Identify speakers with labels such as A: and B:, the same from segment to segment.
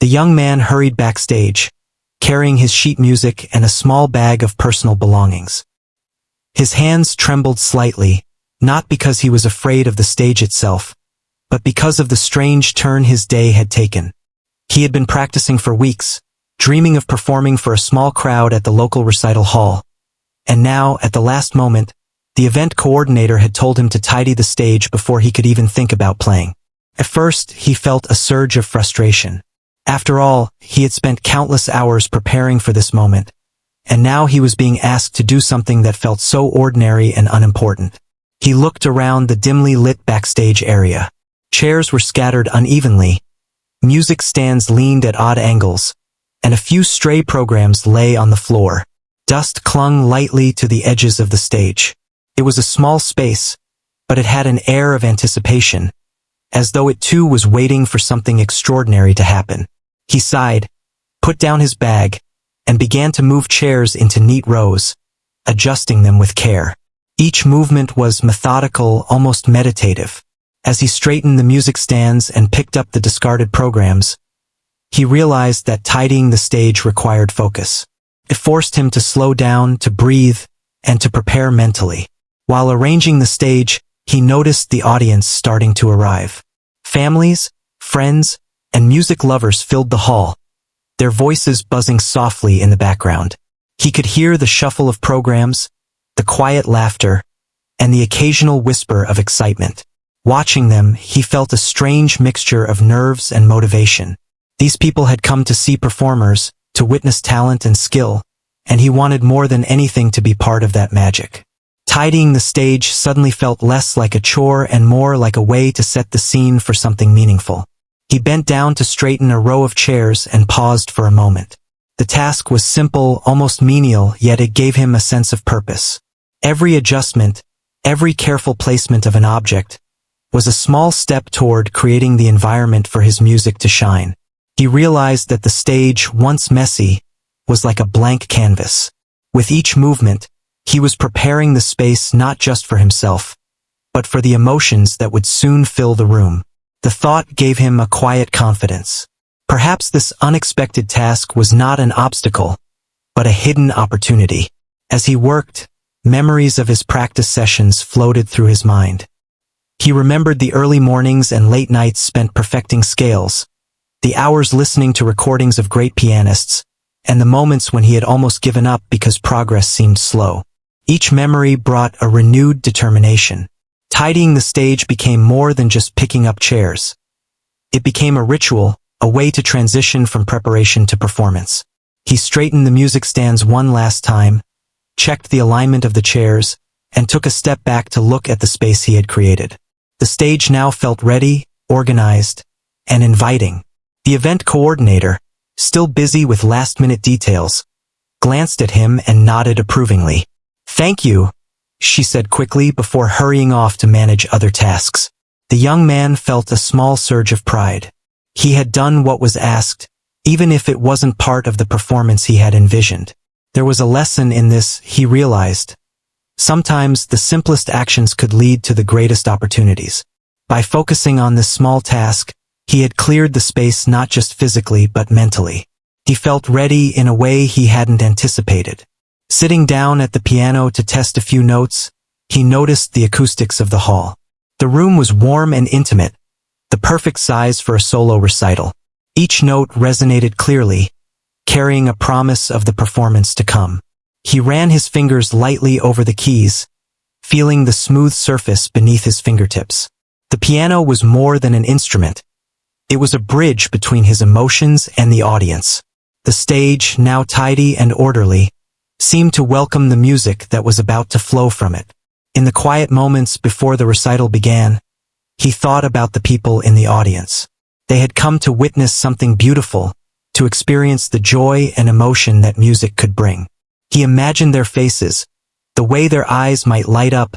A: The young man hurried backstage, carrying his sheet music and a small bag of personal belongings. His hands trembled slightly, not because he was afraid of the stage itself, but because of the strange turn his day had taken. He had been practicing for weeks, dreaming of performing for a small crowd at the local recital hall. And now, at the last moment, the event coordinator had told him to tidy the stage before he could even think about playing. At first, he felt a surge of frustration. After all, he had spent countless hours preparing for this moment, and now he was being asked to do something that felt so ordinary and unimportant. He looked around the dimly lit backstage area. Chairs were scattered unevenly, music stands leaned at odd angles, and a few stray programs lay on the floor. Dust clung lightly to the edges of the stage. It was a small space, but it had an air of anticipation, as though it too was waiting for something extraordinary to happen. He sighed, put down his bag, and began to move chairs into neat rows, adjusting them with care. Each movement was methodical, almost meditative. As he straightened the music stands and picked up the discarded programs, he realized that tidying the stage required focus. It forced him to slow down, to breathe, and to prepare mentally. While arranging the stage, he noticed the audience starting to arrive. Families, friends, and music lovers filled the hall, their voices buzzing softly in the background. He could hear the shuffle of programs, the quiet laughter, and the occasional whisper of excitement. Watching them, he felt a strange mixture of nerves and motivation. These people had come to see performers, to witness talent and skill, and he wanted more than anything to be part of that magic. Tidying the stage suddenly felt less like a chore and more like a way to set the scene for something meaningful. He bent down to straighten a row of chairs and paused for a moment. The task was simple, almost menial, yet it gave him a sense of purpose. Every adjustment, every careful placement of an object, was a small step toward creating the environment for his music to shine. He realized that the stage, once messy, was like a blank canvas. With each movement, he was preparing the space not just for himself, but for the emotions that would soon fill the room. The thought gave him a quiet confidence. Perhaps this unexpected task was not an obstacle, but a hidden opportunity. As he worked, memories of his practice sessions floated through his mind. He remembered the early mornings and late nights spent perfecting scales, the hours listening to recordings of great pianists, and the moments when he had almost given up because progress seemed slow. Each memory brought a renewed determination. Tidying the stage became more than just picking up chairs. It became a ritual, a way to transition from preparation to performance. He straightened the music stands one last time, checked the alignment of the chairs, and took a step back to look at the space he had created. The stage now felt ready, organized, and inviting. The event coordinator, still busy with last-minute details, glanced at him and nodded approvingly. "Thank you," she said quickly before hurrying off to manage other tasks. The young man felt a small surge of pride. He had done what was asked, even if it wasn't part of the performance he had envisioned. There was a lesson in this, he realized. Sometimes the simplest actions could lead to the greatest opportunities. By focusing on this small task, he had cleared the space not just physically but mentally. He felt ready in a way he hadn't anticipated. Sitting down at the piano to test a few notes, he noticed the acoustics of the hall. The room was warm and intimate, the perfect size for a solo recital. Each note resonated clearly, carrying a promise of the performance to come. He ran his fingers lightly over the keys, feeling the smooth surface beneath his fingertips. The piano was more than an instrument. It was a bridge between his emotions and the audience. The stage, now tidy and orderly, seemed to welcome the music that was about to flow from it. In the quiet moments before the recital began, he thought about the people in the audience. They had come to witness something beautiful, to experience the joy and emotion that music could bring. He imagined their faces, the way their eyes might light up,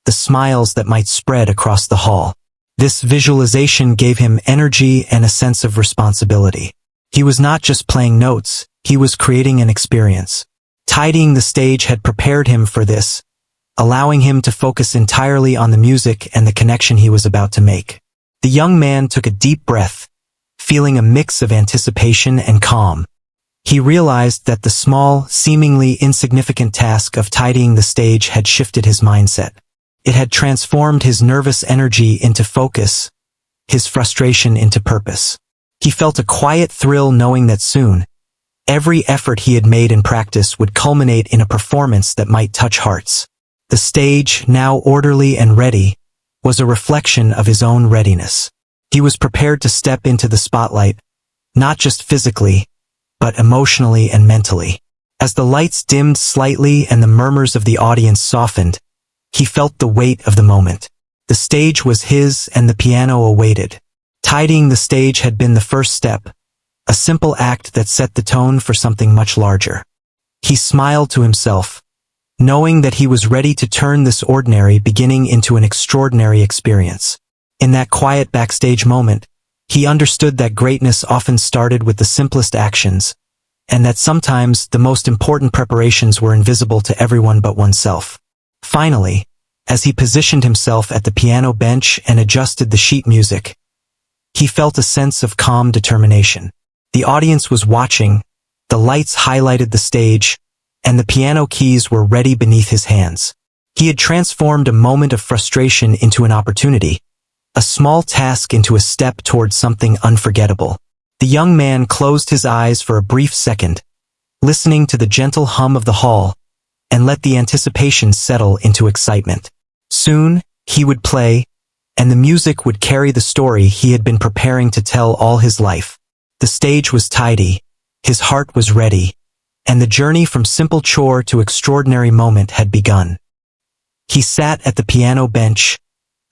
A: the smiles that might spread across the hall. This visualization gave him energy and a sense of responsibility. He was not just playing notes, he was creating an experience. Tidying the stage had prepared him for this, allowing him to focus entirely on the music and the connection he was about to make. The young man took a deep breath, feeling a mix of anticipation and calm. He realized that the small, seemingly insignificant task of tidying the stage had shifted his mindset. It had transformed his nervous energy into focus, his frustration into purpose. He felt a quiet thrill knowing that soon, every effort he had made in practice would culminate in a performance that might touch hearts. The stage, now orderly and ready, was a reflection of his own readiness. He was prepared to step into the spotlight, not just physically, but emotionally and mentally. As the lights dimmed slightly and the murmurs of the audience softened, he felt the weight of the moment. The stage was his and the piano awaited. Tidying the stage had been the first step, a simple act that set the tone for something much larger. He smiled to himself, knowing that he was ready to turn this ordinary beginning into an extraordinary experience. In that quiet backstage moment, he understood that greatness often started with the simplest actions, and that sometimes the most important preparations were invisible to everyone but oneself. Finally, as he positioned himself at the piano bench and adjusted the sheet music, he felt a sense of calm determination. The audience was watching, the lights highlighted the stage, and the piano keys were ready beneath his hands. He had transformed a moment of frustration into an opportunity, a small task into a step towards something unforgettable. The young man closed his eyes for a brief second, listening to the gentle hum of the hall, and let the anticipation settle into excitement. Soon, he would play, and the music would carry the story he had been preparing to tell all his life. The stage was tidy, his heart was ready, and the journey from simple chore to extraordinary moment had begun. He sat at the piano bench,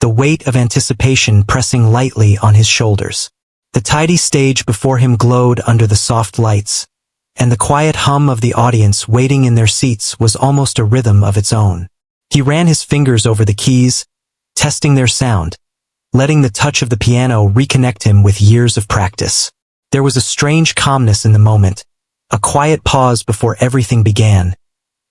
A: the weight of anticipation pressing lightly on his shoulders. The tidy stage before him glowed under the soft lights, and the quiet hum of the audience waiting in their seats was almost a rhythm of its own. He ran his fingers over the keys, testing their sound, letting the touch of the piano reconnect him with years of practice. There was a strange calmness in the moment, a quiet pause before everything began.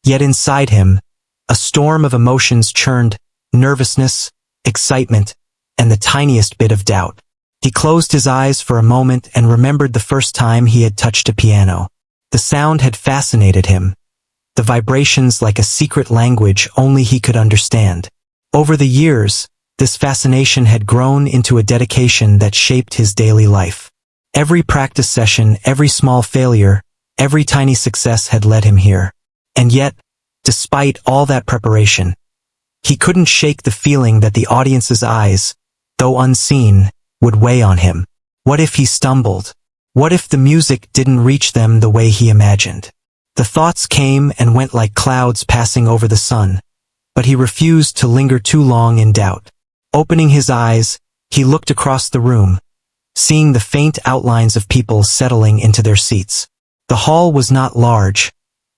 A: Yet inside him, a storm of emotions churned, nervousness, excitement, and the tiniest bit of doubt. He closed his eyes for a moment and remembered the first time he had touched a piano. The sound had fascinated him, the vibrations like a secret language only he could understand. Over the years, this fascination had grown into a dedication that shaped his daily life. Every practice session, every small failure, every tiny success had led him here. And yet, despite all that preparation, he couldn't shake the feeling that the audience's eyes, though unseen, would weigh on him. What if he stumbled? What if the music didn't reach them the way he imagined? The thoughts came and went like clouds passing over the sun, but he refused to linger too long in doubt. Opening his eyes, he looked across the room, seeing the faint outlines of people settling into their seats. The hall was not large,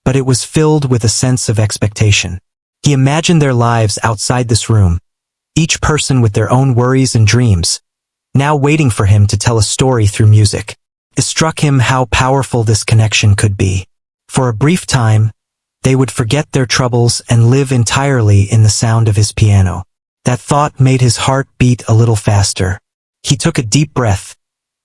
A: but it was filled with a sense of expectation. He imagined their lives outside this room, each person with their own worries and dreams, now waiting for him to tell a story through music. It struck him how powerful this connection could be. For a brief time, they would forget their troubles and live entirely in the sound of his piano. That thought made his heart beat a little faster. He took a deep breath,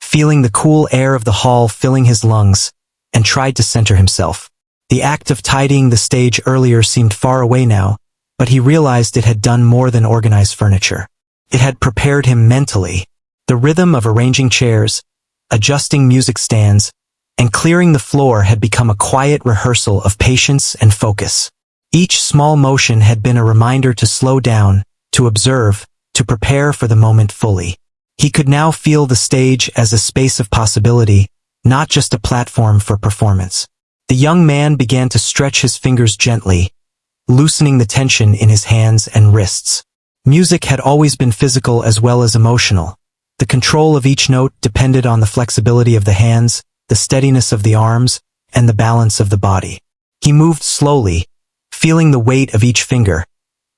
A: feeling the cool air of the hall filling his lungs, and tried to center himself. The act of tidying the stage earlier seemed far away now, but he realized it had done more than organize furniture. It had prepared him mentally. The rhythm of arranging chairs, adjusting music stands, and clearing the floor had become a quiet rehearsal of patience and focus. Each small motion had been a reminder to slow down, to observe, to prepare for the moment fully. He could now feel the stage as a space of possibility, not just a platform for performance. The young man began to stretch his fingers gently, loosening the tension in his hands and wrists. Music had always been physical as well as emotional. The control of each note depended on the flexibility of the hands, the steadiness of the arms, and the balance of the body. He moved slowly, feeling the weight of each finger,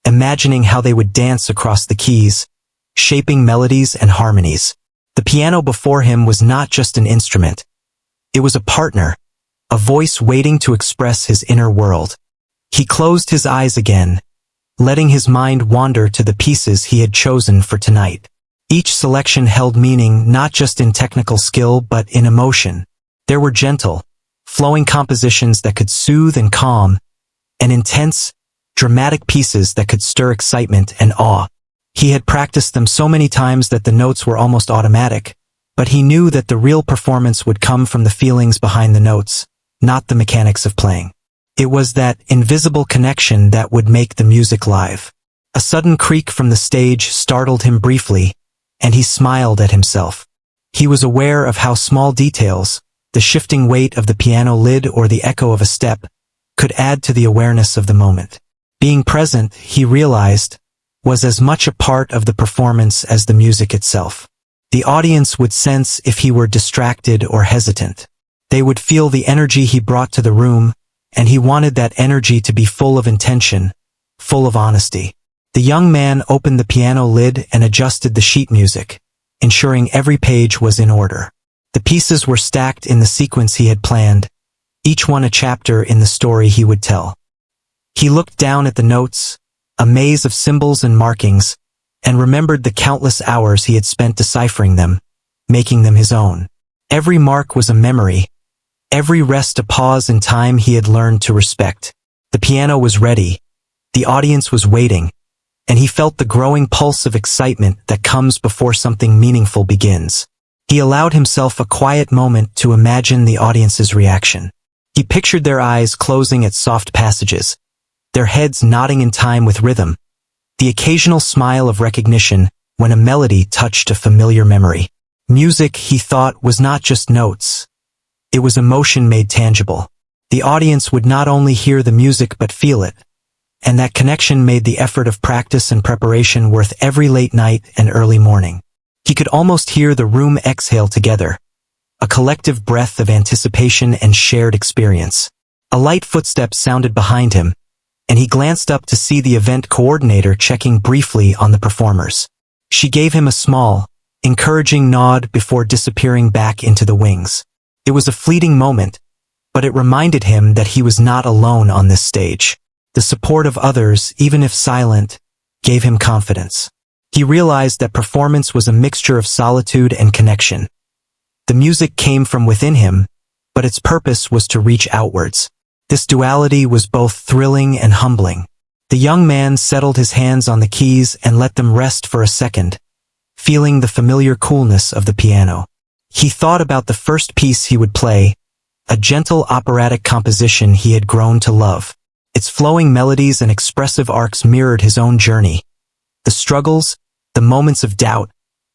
A: imagining how they would dance across the keys, shaping melodies and harmonies. The piano before him was not just an instrument. It was a partner, a voice waiting to express his inner world. He closed his eyes again, letting his mind wander to the pieces he had chosen for tonight. Each selection held meaning not just in technical skill but in emotion. There were gentle, flowing compositions that could soothe and calm, and intense, dramatic pieces that could stir excitement and awe. He had practiced them so many times that the notes were almost automatic, but he knew that the real performance would come from the feelings behind the notes, not the mechanics of playing. It was that invisible connection that would make the music live. A sudden creak from the stage startled him briefly, and he smiled at himself. He was aware of how small details, the shifting weight of the piano lid or the echo of a step, could add to the awareness of the moment. Being present, he realized, was as much a part of the performance as the music itself. The audience would sense if he were distracted or hesitant. They would feel the energy he brought to the room, and he wanted that energy to be full of intention, full of honesty. The young man opened the piano lid and adjusted the sheet music, ensuring every page was in order. The pieces were stacked in the sequence he had planned, each one a chapter in the story he would tell. He looked down at the notes, a maze of symbols and markings, and remembered the countless hours he had spent deciphering them, making them his own. Every mark was a memory, every rest a pause in time he had learned to respect. The piano was ready, the audience was waiting, and he felt the growing pulse of excitement that comes before something meaningful begins. He allowed himself a quiet moment to imagine the audience's reaction. He pictured their eyes closing at soft passages, their heads nodding in time with rhythm, the occasional smile of recognition when a melody touched a familiar memory. Music, he thought, was not just notes. It was emotion made tangible. The audience would not only hear the music but feel it, and that connection made the effort of practice and preparation worth every late night and early morning. He could almost hear the room exhale together, a collective breath of anticipation and shared experience. A light footstep sounded behind him, and he glanced up to see the event coordinator checking briefly on the performers. She gave him a small, encouraging nod before disappearing back into the wings. It was a fleeting moment, but it reminded him that he was not alone on this stage. The support of others, even if silent, gave him confidence. He realized that performance was a mixture of solitude and connection. The music came from within him, but its purpose was to reach outwards. This duality was both thrilling and humbling. The young man settled his hands on the keys and let them rest for a second, feeling the familiar coolness of the piano. He thought about the first piece he would play, a gentle operatic composition he had grown to love. Its flowing melodies and expressive arcs mirrored his own journey. The struggles, the moments of doubt,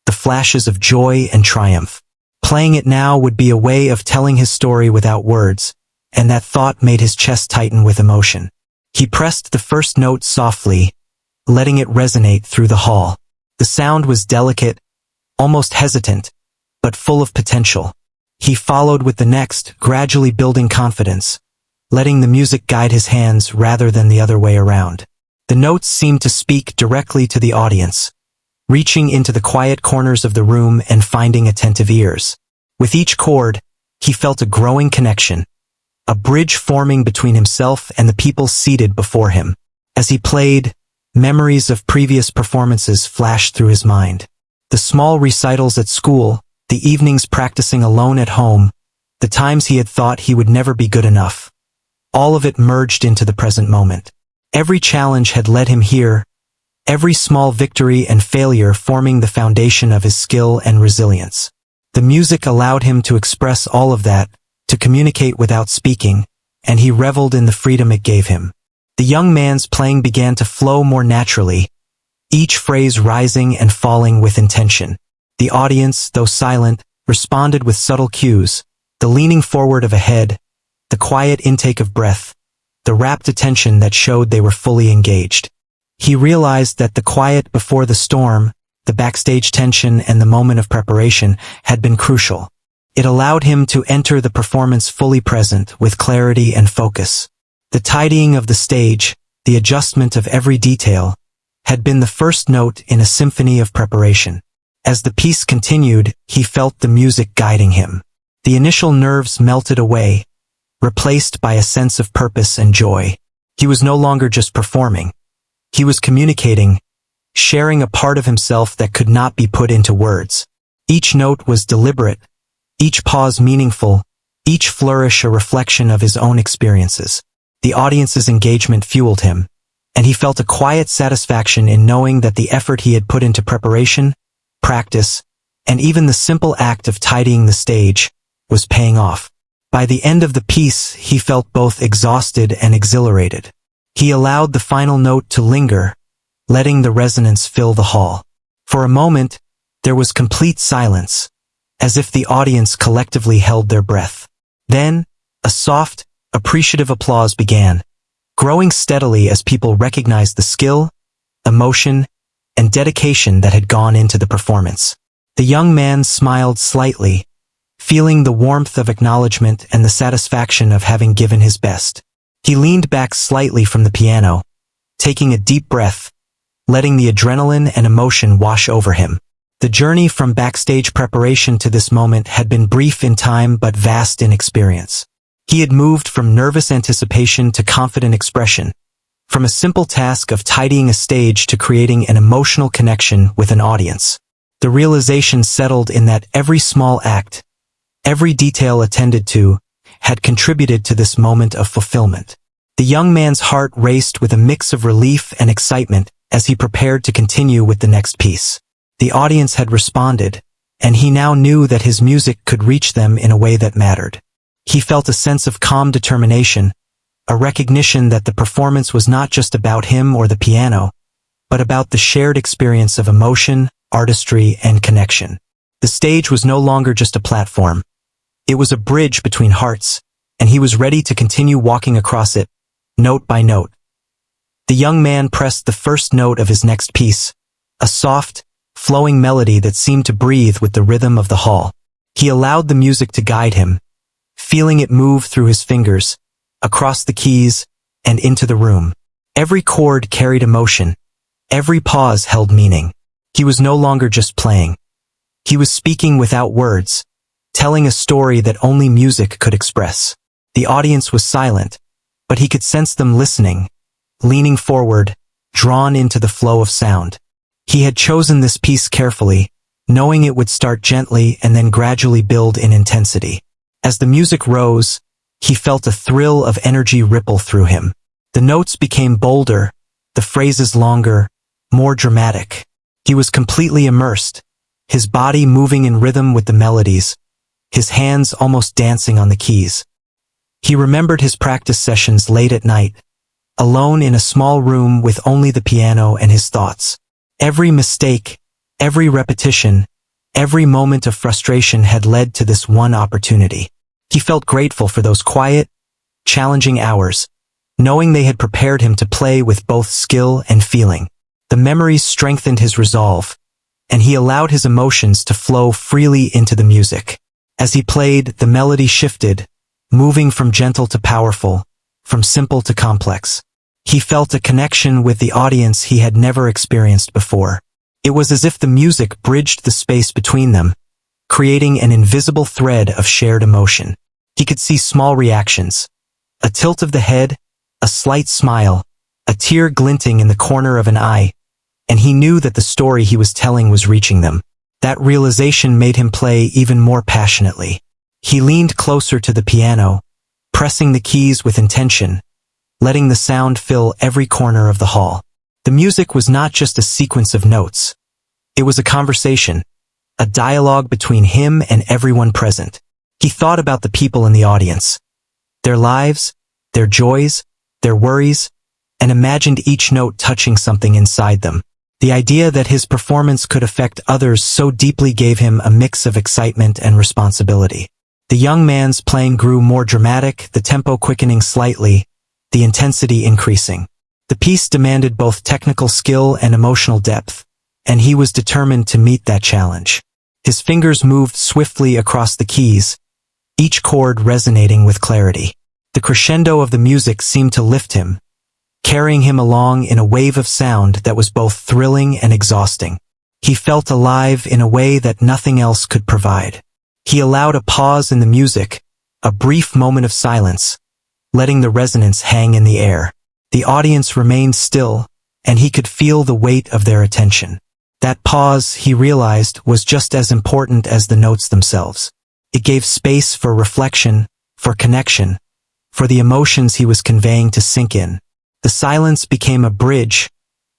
A: the flashes of joy and triumph. Playing it now would be a way of telling his story without words, and that thought made his chest tighten with emotion. He pressed the first note softly, letting it resonate through the hall. The sound was delicate, almost hesitant, but full of potential. He followed with the next, gradually building confidence, letting the music guide his hands rather than the other way around. The notes seemed to speak directly to the audience, reaching into the quiet corners of the room and finding attentive ears. With each chord, he felt a growing connection, a bridge forming between himself and the people seated before him. As he played, memories of previous performances flashed through his mind. The small recitals at school, the evenings practicing alone at home, the times he had thought he would never be good enough. All of it merged into the present moment. Every challenge had led him here, every small victory and failure forming the foundation of his skill and resilience. The music allowed him to express all of that, to communicate without speaking, and he reveled in the freedom it gave him. The young man's playing began to flow more naturally, each phrase rising and falling with intention. The audience, though silent, responded with subtle cues, the leaning forward of a head, the quiet intake of breath, the rapt attention that showed they were fully engaged. He realized that the quiet before the storm, the backstage tension and the moment of preparation had been crucial. It allowed him to enter the performance fully present, with clarity and focus. The tidying of the stage, the adjustment of every detail, had been the first note in a symphony of preparation. As the piece continued, he felt the music guiding him. The initial nerves melted away, replaced by a sense of purpose and joy. He was no longer just performing. He was communicating, sharing a part of himself that could not be put into words. Each note was deliberate, each pause meaningful, each flourish a reflection of his own experiences. The audience's engagement fueled him, and he felt a quiet satisfaction in knowing that the effort he had put into preparation, practice, and even the simple act of tidying the stage was paying off. By the end of the piece, he felt both exhausted and exhilarated. He allowed the final note to linger, letting the resonance fill the hall. For a moment, there was complete silence, as if the audience collectively held their breath. Then, a soft, appreciative applause began, growing steadily as people recognized the skill, emotion, and dedication that had gone into the performance. The young man smiled slightly, feeling the warmth of acknowledgement and the satisfaction of having given his best. He leaned back slightly from the piano, taking a deep breath, letting the adrenaline and emotion wash over him. The journey from backstage preparation to this moment had been brief in time but vast in experience. He had moved from nervous anticipation to confident expression, from a simple task of tidying a stage to creating an emotional connection with an audience. The realization settled in that every small act, every detail attended to, had contributed to this moment of fulfillment. The young man's heart raced with a mix of relief and excitement as he prepared to continue with the next piece. The audience had responded, and he now knew that his music could reach them in a way that mattered. He felt a sense of calm determination, a recognition that the performance was not just about him or the piano, but about the shared experience of emotion, artistry, and connection. The stage was no longer just a platform. It was a bridge between hearts, and he was ready to continue walking across it, note by note. The young man pressed the first note of his next piece, a soft, flowing melody that seemed to breathe with the rhythm of the hall. He allowed the music to guide him, feeling it move through his fingers, across the keys, and into the room. Every chord carried emotion. Every pause held meaning. He was no longer just playing. He was speaking without words, telling a story that only music could express. The audience was silent, but he could sense them listening, leaning forward, drawn into the flow of sound. He had chosen this piece carefully, knowing it would start gently and then gradually build in intensity. As the music rose, he felt a thrill of energy ripple through him. The notes became bolder, the phrases longer, more dramatic. He was completely immersed, his body moving in rhythm with the melodies, his hands almost dancing on the keys. He remembered his practice sessions late at night, alone in a small room with only the piano and his thoughts. Every mistake, every repetition, every moment of frustration had led to this one opportunity. He felt grateful for those quiet, challenging hours, knowing they had prepared him to play with both skill and feeling. The memories strengthened his resolve, and he allowed his emotions to flow freely into the music. As he played, the melody shifted, moving from gentle to powerful, from simple to complex. He felt a connection with the audience he had never experienced before. It was as if the music bridged the space between them, creating an invisible thread of shared emotion. He could see small reactions, a tilt of the head, a slight smile, a tear glinting in the corner of an eye, and he knew that the story he was telling was reaching them. That realization made him play even more passionately. He leaned closer to the piano, pressing the keys with intention, letting the sound fill every corner of the hall. The music was not just a sequence of notes. It was a conversation, a dialogue between him and everyone present. He thought about the people in the audience, their lives, their joys, their worries, and imagined each note touching something inside them. The idea that his performance could affect others so deeply gave him a mix of excitement and responsibility. The young man's playing grew more dramatic, the tempo quickening slightly, the intensity increasing. The piece demanded both technical skill and emotional depth, and he was determined to meet that challenge. His fingers moved swiftly across the keys, each chord resonating with clarity. The crescendo of the music seemed to lift him, carrying him along in a wave of sound that was both thrilling and exhausting. He felt alive in a way that nothing else could provide. He allowed a pause in the music, a brief moment of silence, letting the resonance hang in the air. The audience remained still, and he could feel the weight of their attention. That pause, he realized, was just as important as the notes themselves. It gave space for reflection, for connection, for the emotions he was conveying to sink in. The silence became a bridge,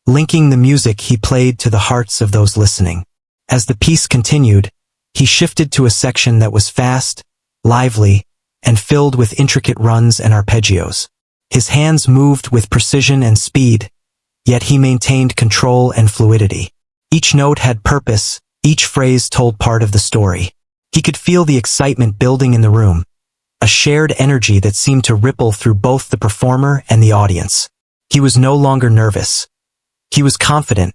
A: linking the music he played to the hearts of those listening. As the piece continued, he shifted to a section that was fast, lively, and filled with intricate runs and arpeggios. His hands moved with precision and speed, yet he maintained control and fluidity. Each note had purpose, each phrase told part of the story. He could feel the excitement building in the room, a shared energy that seemed to ripple through both the performer and the audience. He was no longer nervous. He was confident,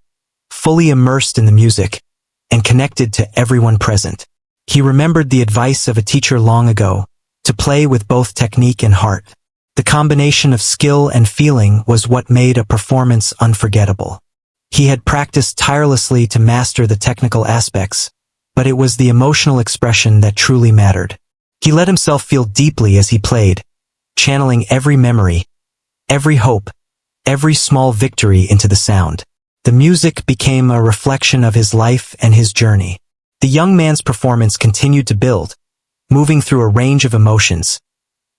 A: fully immersed in the music, and connected to everyone present. He remembered the advice of a teacher long ago, to play with both technique and heart. The combination of skill and feeling was what made a performance unforgettable. He had practiced tirelessly to master the technical aspects, but it was the emotional expression that truly mattered. He let himself feel deeply as he played, channeling every memory, every hope, every small victory into the sound. The music became a reflection of his life and his journey. The young man's performance continued to build, moving through a range of emotions: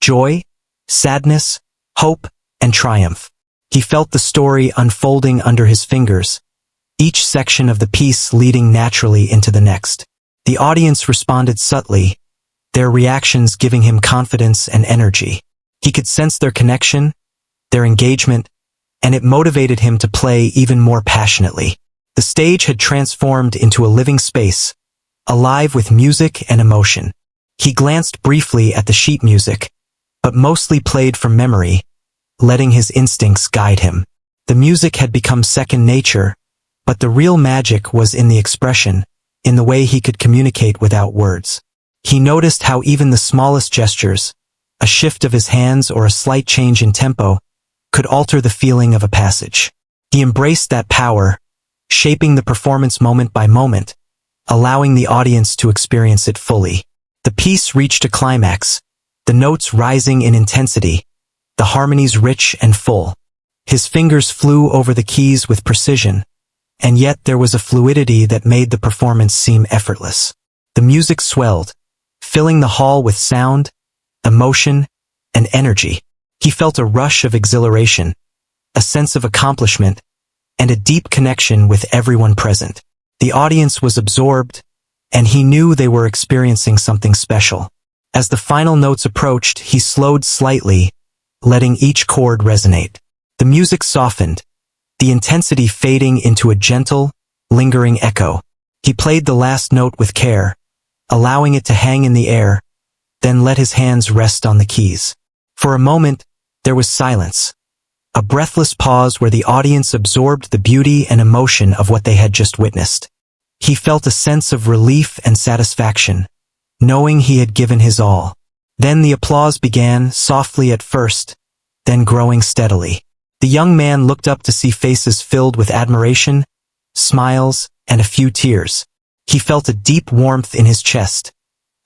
A: joy, sadness, hope, and triumph. He felt the story unfolding under his fingers, each section of the piece leading naturally into the next. The audience responded subtly, their reactions giving him confidence and energy. He could sense their connection, their engagement, and it motivated him to play even more passionately. The stage had transformed into a living space, alive with music and emotion. He glanced briefly at the sheet music, but mostly played from memory, letting his instincts guide him. The music had become second nature, but the real magic was in the expression, in the way he could communicate without words. He noticed how even the smallest gestures, a shift of his hands or a slight change in tempo, could alter the feeling of a passage. He embraced that power, shaping the performance moment by moment, allowing the audience to experience it fully. The piece reached a climax, the notes rising in intensity, the harmonies rich and full. His fingers flew over the keys with precision, and yet there was a fluidity that made the performance seem effortless. The music swelled, filling the hall with sound, emotion, and energy. He felt a rush of exhilaration, a sense of accomplishment, and a deep connection with everyone present. The audience was absorbed, and he knew they were experiencing something special. As the final notes approached, he slowed slightly, letting each chord resonate. The music softened, the intensity fading into a gentle, lingering echo. He played the last note with care, allowing it to hang in the air, then let his hands rest on the keys. For a moment, there was silence, a breathless pause where the audience absorbed the beauty and emotion of what they had just witnessed. He felt a sense of relief and satisfaction, knowing he had given his all. Then the applause began, softly at first, then growing steadily. The young man looked up to see faces filled with admiration, smiles, and a few tears. He felt a deep warmth in his chest,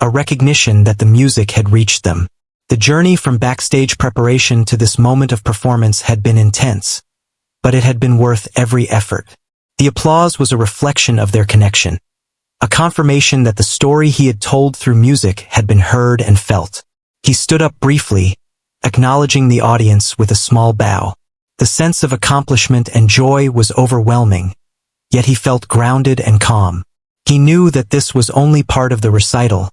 A: a recognition that the music had reached them. The journey from backstage preparation to this moment of performance had been intense, but it had been worth every effort. The applause was a reflection of their connection, a confirmation that the story he had told through music had been heard and felt. He stood up briefly, acknowledging the audience with a small bow. The sense of accomplishment and joy was overwhelming, yet he felt grounded and calm. He knew that this was only part of the recital,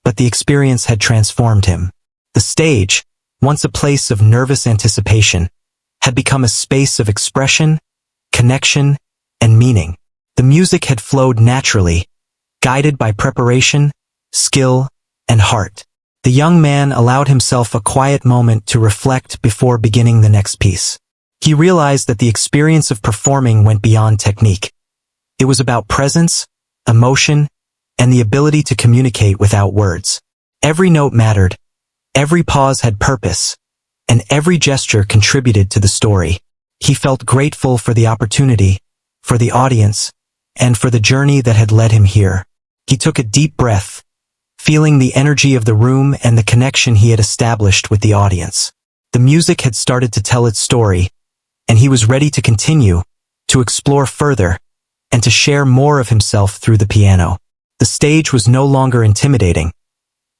A: but the experience had transformed him. The stage, once a place of nervous anticipation, had become a space of expression, connection, and meaning. The music had flowed naturally, guided by preparation, skill, and heart. The young man allowed himself a quiet moment to reflect before beginning the next piece. He realized that the experience of performing went beyond technique. It was about presence, emotion, and the ability to communicate without words. Every note mattered, every pause had purpose, and every gesture contributed to the story. He felt grateful for the opportunity, for the audience, and for the journey that had led him here. He took a deep breath, feeling the energy of the room and the connection he had established with the audience. The music had started to tell its story, and he was ready to continue, to explore further, and to share more of himself through the piano. The stage was no longer intimidating.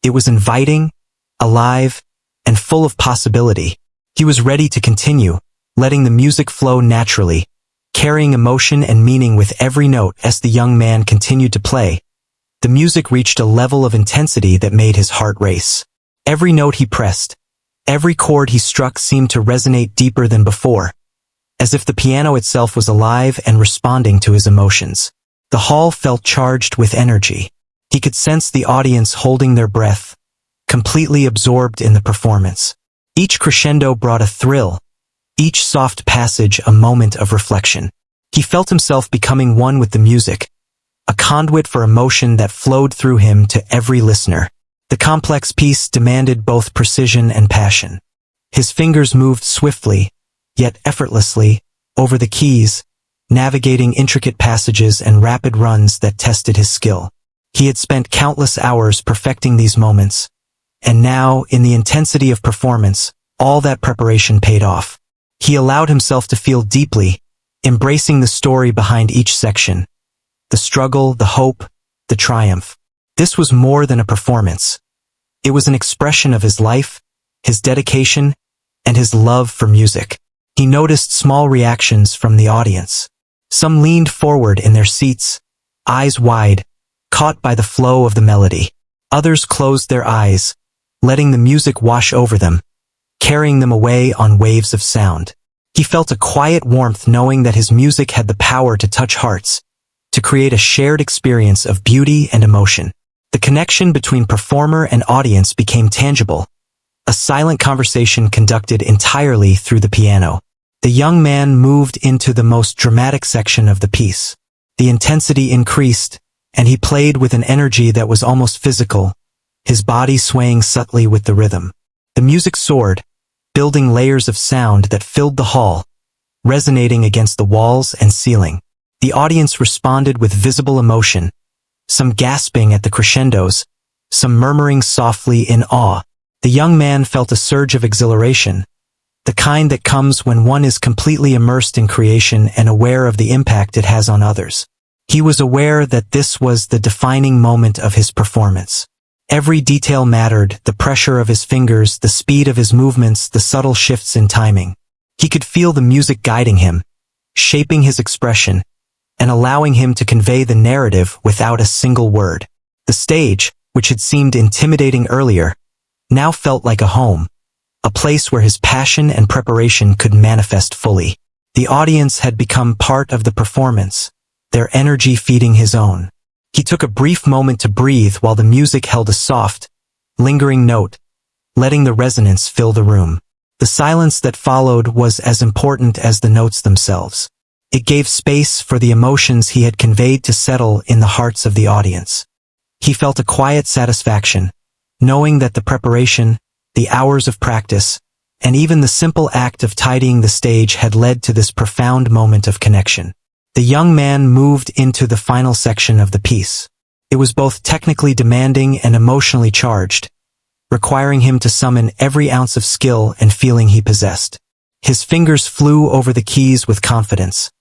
A: It was inviting, alive, and full of possibility. He was ready to continue, letting the music flow naturally, carrying emotion and meaning with every note. As the young man continued to play, the music reached a level of intensity that made his heart race. Every note he pressed, every chord he struck seemed to resonate deeper than before, as if the piano itself was alive and responding to his emotions. The hall felt charged with energy. He could sense the audience holding their breath, completely absorbed in the performance. Each crescendo brought a thrill, each soft passage a moment of reflection. He felt himself becoming one with the music, a conduit for emotion that flowed through him to every listener. The complex piece demanded both precision and passion. His fingers moved swiftly, yet effortlessly, over the keys, navigating intricate passages and rapid runs that tested his skill. He had spent countless hours perfecting these moments, and now, in the intensity of performance, all that preparation paid off. He allowed himself to feel deeply, embracing the story behind each section. The struggle, the hope, the triumph. This was more than a performance. It was an expression of his life, his dedication, and his love for music. He noticed small reactions from the audience. Some leaned forward in their seats, eyes wide, caught by the flow of the melody. Others closed their eyes, letting the music wash over them, carrying them away on waves of sound. He felt a quiet warmth knowing that his music had the power to touch hearts, to create a shared experience of beauty and emotion. The connection between performer and audience became tangible, a silent conversation conducted entirely through the piano. The young man moved into the most dramatic section of the piece. The intensity increased, and he played with an energy that was almost physical, his body swaying subtly with the rhythm. The music soared, building layers of sound that filled the hall, resonating against the walls and ceiling. The audience responded with visible emotion, some gasping at the crescendos, some murmuring softly in awe. The young man felt a surge of exhilaration, the kind that comes when one is completely immersed in creation and aware of the impact it has on others. He was aware that this was the defining moment of his performance. Every detail mattered, the pressure of his fingers, the speed of his movements, the subtle shifts in timing. He could feel the music guiding him, shaping his expression, and allowing him to convey the narrative without a single word. The stage, which had seemed intimidating earlier, now felt like a home, a place where his passion and preparation could manifest fully. The audience had become part of the performance, their energy feeding his own. He took a brief moment to breathe while the music held a soft, lingering note, letting the resonance fill the room. The silence that followed was as important as the notes themselves. It gave space for the emotions he had conveyed to settle in the hearts of the audience. He felt a quiet satisfaction, knowing that the preparation, the hours of practice, and even the simple act of tidying the stage had led to this profound moment of connection. The young man moved into the final section of the piece. It was both technically demanding and emotionally charged, requiring him to summon every ounce of skill and feeling he possessed. His fingers flew over the keys with confidence,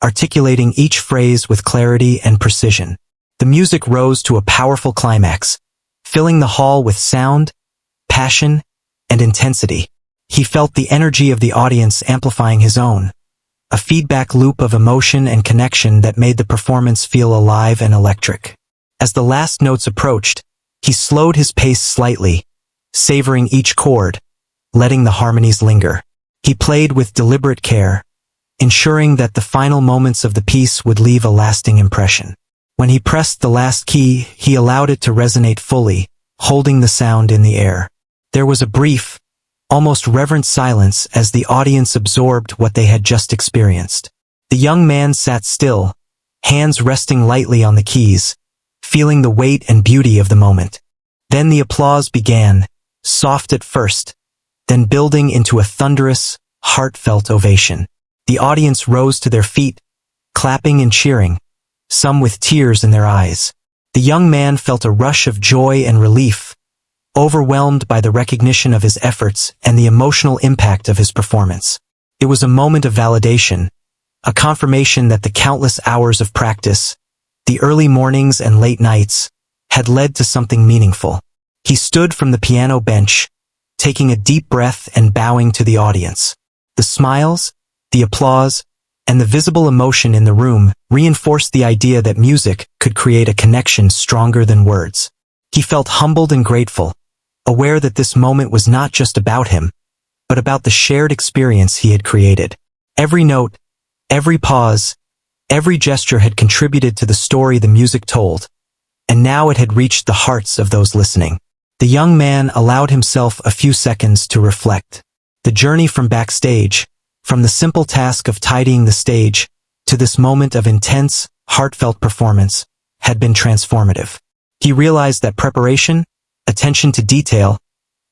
A: articulating each phrase with clarity and precision. The music rose to a powerful climax, filling the hall with sound, passion, and intensity. He felt the energy of the audience amplifying his own, a feedback loop of emotion and connection that made the performance feel alive and electric. As the last notes approached, he slowed his pace slightly, savoring each chord, letting the harmonies linger. He played with deliberate care, ensuring that the final moments of the piece would leave a lasting impression. When he pressed the last key, he allowed it to resonate fully, holding the sound in the air. There was a brief, almost reverent silence as the audience absorbed what they had just experienced. The young man sat still, hands resting lightly on the keys, feeling the weight and beauty of the moment. Then the applause began, soft at first, then building into a thunderous, heartfelt ovation. The audience rose to their feet, clapping and cheering, some with tears in their eyes. The young man felt a rush of joy and relief, overwhelmed by the recognition of his efforts and the emotional impact of his performance. It was a moment of validation, a confirmation that the countless hours of practice, the early mornings and late nights, had led to something meaningful. He stood from the piano bench, taking a deep breath and bowing to the audience. The smiles, the applause, and the visible emotion in the room reinforced the idea that music could create a connection stronger than words. He felt humbled and grateful, aware that this moment was not just about him, but about the shared experience he had created. Every note, every pause, every gesture had contributed to the story the music told, and now it had reached the hearts of those listening. The young man allowed himself a few seconds to reflect. The journey from backstage, from the simple task of tidying the stage, to this moment of intense, heartfelt performance, had been transformative. He realized that preparation, attention to detail,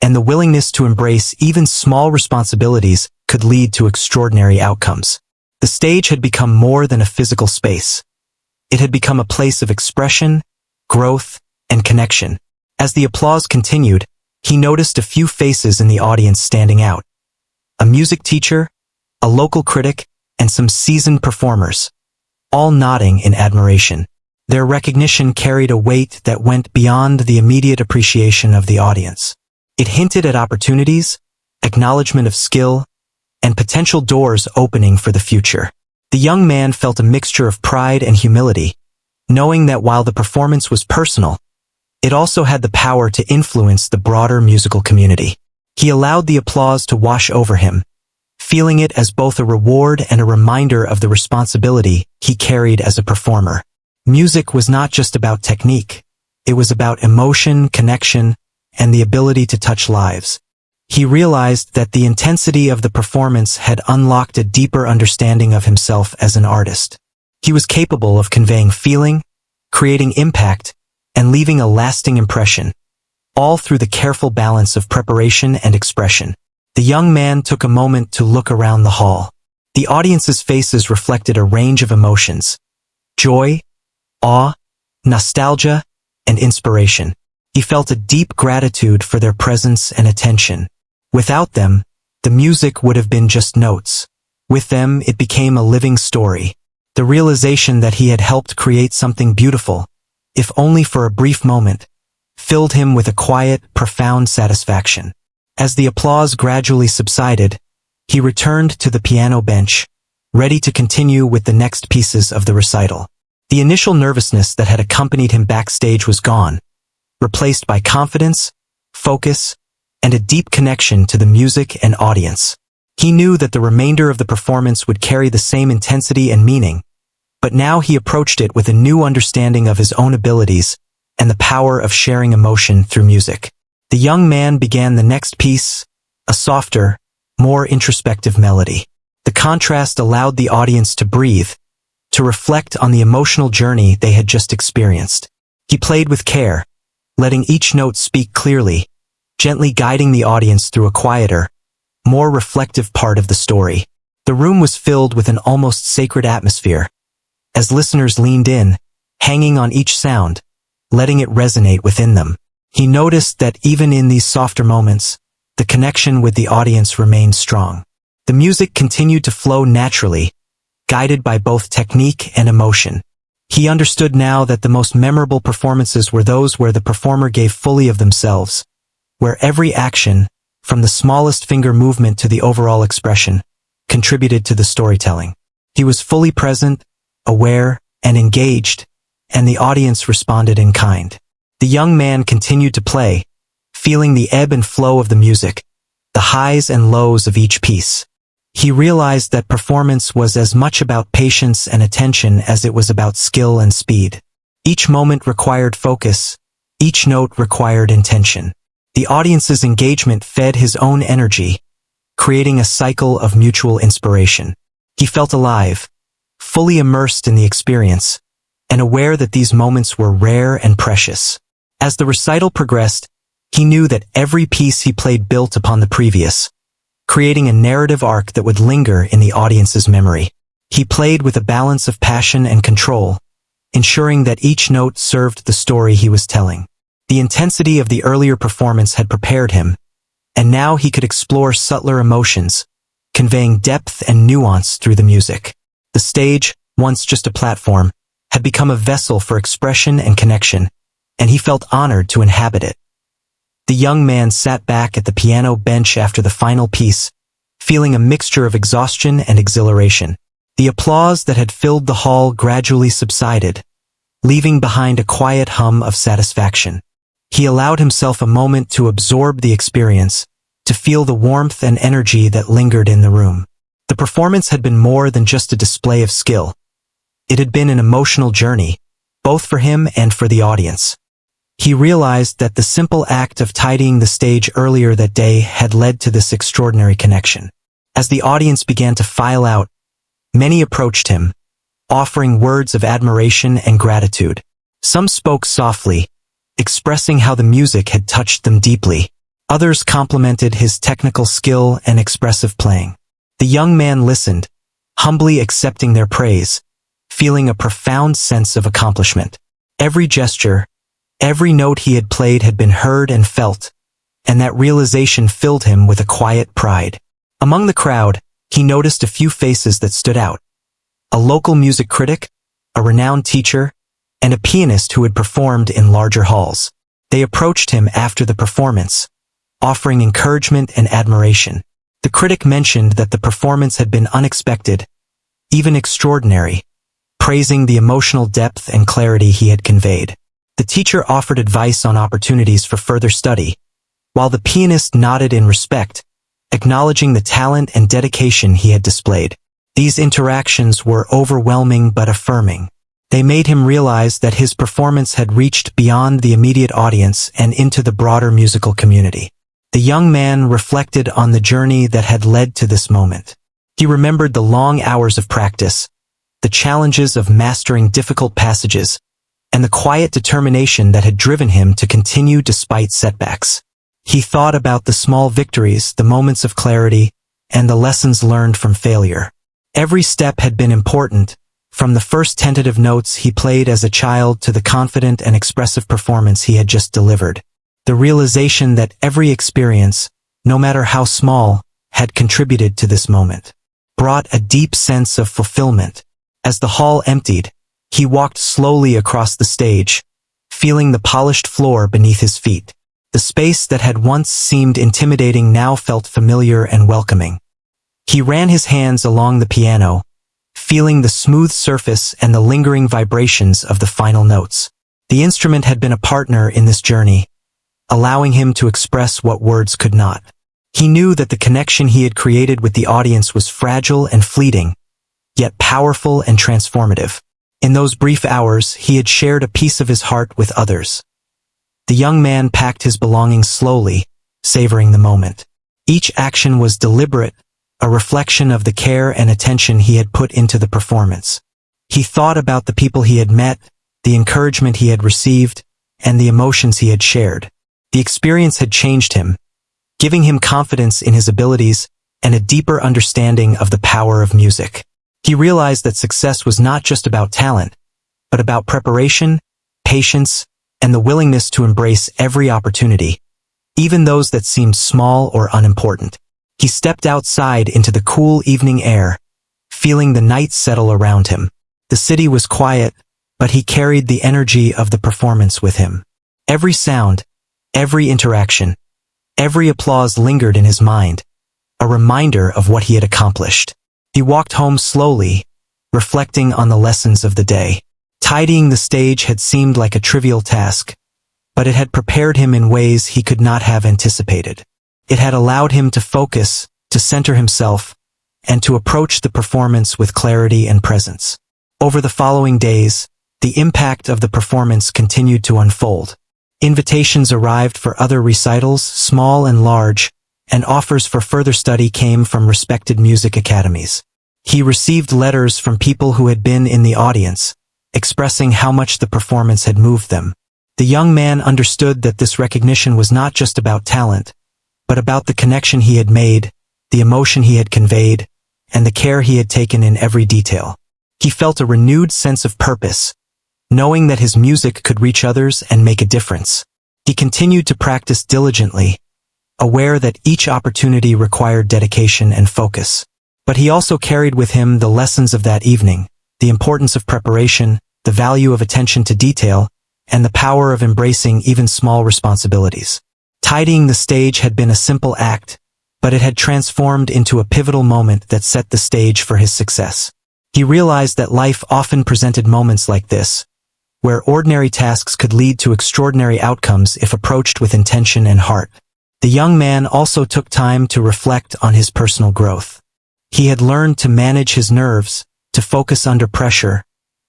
A: and the willingness to embrace even small responsibilities could lead to extraordinary outcomes. The stage had become more than a physical space. It had become a place of expression, growth, and connection. As the applause continued, he noticed a few faces in the audience standing out. A music teacher, a local critic, and some seasoned performers, all nodding in admiration. Their recognition carried a weight that went beyond the immediate appreciation of the audience. It hinted at opportunities, acknowledgement of skill, and potential doors opening for the future. The young man felt a mixture of pride and humility, knowing that while the performance was personal, it also had the power to influence the broader musical community. He allowed the applause to wash over him, feeling it as both a reward and a reminder of the responsibility he carried as a performer. Music was not just about technique. It was about emotion, connection, and the ability to touch lives. He realized that the intensity of the performance had unlocked a deeper understanding of himself as an artist. He was capable of conveying feeling, creating impact, and leaving a lasting impression, all through the careful balance of preparation and expression. The young man took a moment to look around the hall. The audience's faces reflected a range of emotions: joy, awe, nostalgia, and inspiration. He felt a deep gratitude for their presence and attention. Without them, the music would have been just notes. With them, it became a living story. The realization that he had helped create something beautiful, if only for a brief moment, filled him with a quiet, profound satisfaction. As the applause gradually subsided, he returned to the piano bench, ready to continue with the next pieces of the recital. The initial nervousness that had accompanied him backstage was gone, replaced by confidence, focus, and a deep connection to the music and audience. He knew that the remainder of the performance would carry the same intensity and meaning, but now he approached it with a new understanding of his own abilities and the power of sharing emotion through music. The young man began the next piece, a softer, more introspective melody. The contrast allowed the audience to breathe, to reflect on the emotional journey they had just experienced. He played with care, letting each note speak clearly, gently guiding the audience through a quieter, more reflective part of the story. The room was filled with an almost sacred atmosphere, as listeners leaned in, hanging on each sound, letting it resonate within them. He noticed that even in these softer moments, the connection with the audience remained strong. The music continued to flow naturally, guided by both technique and emotion. He understood now that the most memorable performances were those where the performer gave fully of themselves, where every action, from the smallest finger movement to the overall expression, contributed to the storytelling. He was fully present, aware, and engaged, and the audience responded in kind. The young man continued to play, feeling the ebb and flow of the music, the highs and lows of each piece. He realized that performance was as much about patience and attention as it was about skill and speed. Each moment required focus, each note required intention. The audience's engagement fed his own energy, creating a cycle of mutual inspiration. He felt alive, fully immersed in the experience, and aware that these moments were rare and precious. As the recital progressed, he knew that every piece he played built upon the previous, creating a narrative arc that would linger in the audience's memory. He played with a balance of passion and control, ensuring that each note served the story he was telling. The intensity of the earlier performance had prepared him, and now he could explore subtler emotions, conveying depth and nuance through the music. The stage, once just a platform, had become a vessel for expression and connection, and he felt honored to inhabit it. The young man sat back at the piano bench after the final piece, feeling a mixture of exhaustion and exhilaration. The applause that had filled the hall gradually subsided, leaving behind a quiet hum of satisfaction. He allowed himself a moment to absorb the experience, to feel the warmth and energy that lingered in the room. The performance had been more than just a display of skill. It had been an emotional journey, both for him and for the audience. He realized that the simple act of tidying the stage earlier that day had led to this extraordinary connection. As the audience began to file out, many approached him, offering words of admiration and gratitude. Some spoke softly, expressing how the music had touched them deeply. Others complimented his technical skill and expressive playing. The young man listened, humbly accepting their praise, feeling a profound sense of accomplishment. Every gesture, every note he had played had been heard and felt, and that realization filled him with a quiet pride. Among the crowd, he noticed a few faces that stood out. A local music critic, a renowned teacher, and a pianist who had performed in larger halls. They approached him after the performance, offering encouragement and admiration. The critic mentioned that the performance had been unexpected, even extraordinary, praising the emotional depth and clarity he had conveyed. The teacher offered advice on opportunities for further study, while the pianist nodded in respect, acknowledging the talent and dedication he had displayed. These interactions were overwhelming but affirming. They made him realize that his performance had reached beyond the immediate audience and into the broader musical community. The young man reflected on the journey that had led to this moment. He remembered the long hours of practice, the challenges of mastering difficult passages, and the quiet determination that had driven him to continue despite setbacks. He thought about the small victories, the moments of clarity, and the lessons learned from failure. Every step had been important, from the first tentative notes he played as a child to the confident and expressive performance he had just delivered. The realization that every experience, no matter how small, had contributed to this moment, brought a deep sense of fulfillment. As the hall emptied, he walked slowly across the stage, feeling the polished floor beneath his feet. The space that had once seemed intimidating now felt familiar and welcoming. He ran his hands along the piano, feeling the smooth surface and the lingering vibrations of the final notes. The instrument had been a partner in this journey, allowing him to express what words could not. He knew that the connection he had created with the audience was fragile and fleeting, yet powerful and transformative. In those brief hours, he had shared a piece of his heart with others. The young man packed his belongings slowly, savoring the moment. Each action was deliberate, a reflection of the care and attention he had put into the performance. He thought about the people he had met, the encouragement he had received, and the emotions he had shared. The experience had changed him, giving him confidence in his abilities and a deeper understanding of the power of music. He realized that success was not just about talent, but about preparation, patience, and the willingness to embrace every opportunity, even those that seemed small or unimportant. He stepped outside into the cool evening air, feeling the night settle around him. The city was quiet, but he carried the energy of the performance with him. Every sound, every interaction, every applause lingered in his mind, a reminder of what he had accomplished. He walked home slowly, reflecting on the lessons of the day. Tidying the stage had seemed like a trivial task, but it had prepared him in ways he could not have anticipated. It had allowed him to focus, to center himself, and to approach the performance with clarity and presence. Over the following days, the impact of the performance continued to unfold. Invitations arrived for other recitals, small and large, and offers for further study came from respected music academies. He received letters from people who had been in the audience, expressing how much the performance had moved them. The young man understood that this recognition was not just about talent, but about the connection he had made, the emotion he had conveyed, and the care he had taken in every detail. He felt a renewed sense of purpose, knowing that his music could reach others and make a difference. He continued to practice diligently, aware that each opportunity required dedication and focus. But he also carried with him the lessons of that evening, the importance of preparation, the value of attention to detail, and the power of embracing even small responsibilities. Tidying the stage had been a simple act, but it had transformed into a pivotal moment that set the stage for his success. He realized that life often presented moments like this, where ordinary tasks could lead to extraordinary outcomes if approached with intention and heart. The young man also took time to reflect on his personal growth. He had learned to manage his nerves, to focus under pressure,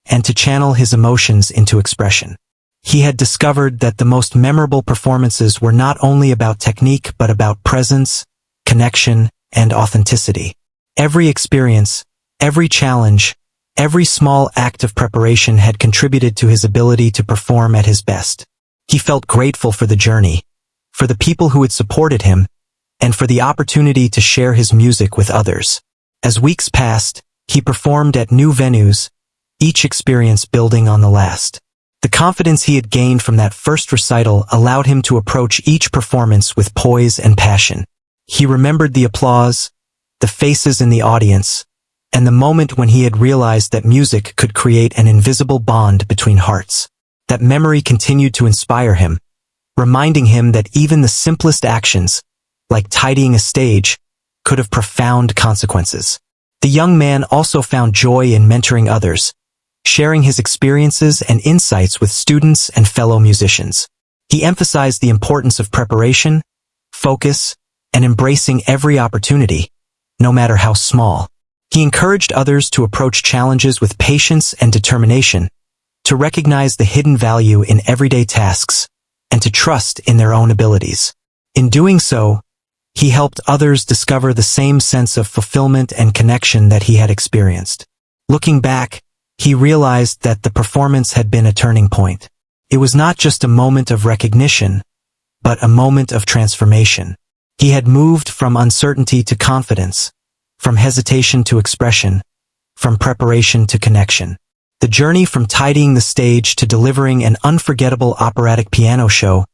A: and to channel his emotions into expression. He had discovered that the most memorable performances were not only about technique but about presence, connection, and authenticity. Every experience, every challenge, every small act of preparation had contributed to his ability to perform at his best. He felt grateful for the journey, for the people who had supported him, and for the opportunity to share his music with others. As weeks passed, he performed at new venues, each experience building on the last. The confidence he had gained from that first recital allowed him to approach each performance with poise and passion. He remembered the applause, the faces in the audience, and the moment when he had realized that music could create an invisible bond between hearts. That memory continued to inspire him, reminding him that even the simplest actions, like tidying a stage, could have profound consequences. The young man also found joy in mentoring others, sharing his experiences and insights with students and fellow musicians. He emphasized the importance of preparation, focus, and embracing every opportunity, no matter how small. He encouraged others to approach challenges with patience and determination, to recognize the hidden value in everyday tasks, and to trust in their own abilities. In doing so, he helped others discover the same sense of fulfillment and connection that he had experienced. Looking back, he realized that the performance had been a turning point. It was not just a moment of recognition, but a moment of transformation. He had moved from uncertainty to confidence, from hesitation to expression, from preparation to connection. The journey from tidying the stage to delivering an unforgettable operatic piano show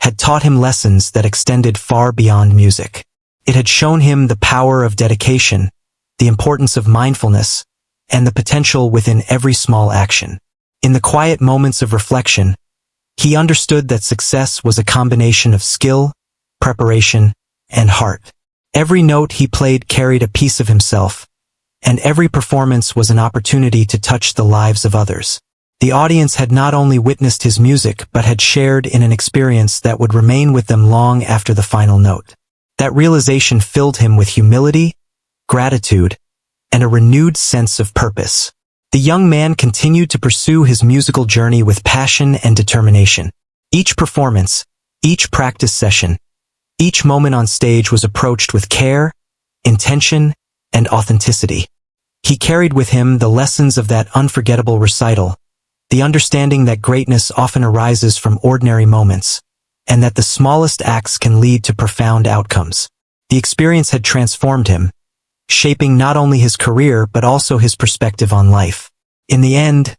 A: had taught him lessons that extended far beyond music. It had shown him the power of dedication, the importance of mindfulness, and the potential within every small action. In the quiet moments of reflection, he understood that success was a combination of skill, preparation, and heart. Every note he played carried a piece of himself, and every performance was an opportunity to touch the lives of others. The audience had not only witnessed his music but had shared in an experience that would remain with them long after the final note. That realization filled him with humility, gratitude, and a renewed sense of purpose. The young man continued to pursue his musical journey with passion and determination. Each performance, each practice session, each moment on stage was approached with care, intention, and authenticity. He carried with him the lessons of that unforgettable recital, the understanding that greatness often arises from ordinary moments, and that the smallest acts can lead to profound outcomes. The experience had transformed him, shaping not only his career but also his perspective on life. In the end,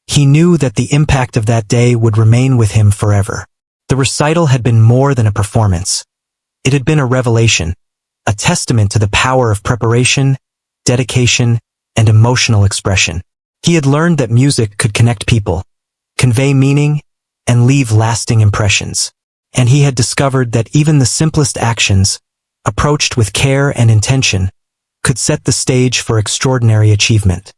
A: he knew that the impact of that day would remain with him forever. The recital had been more than a performance. It had been a revelation, a testament to the power of preparation, dedication, and emotional expression. He had learned that music could connect people, convey meaning, and leave lasting impressions. And he had discovered that even the simplest actions, approached with care and intention, could set the stage for extraordinary achievement.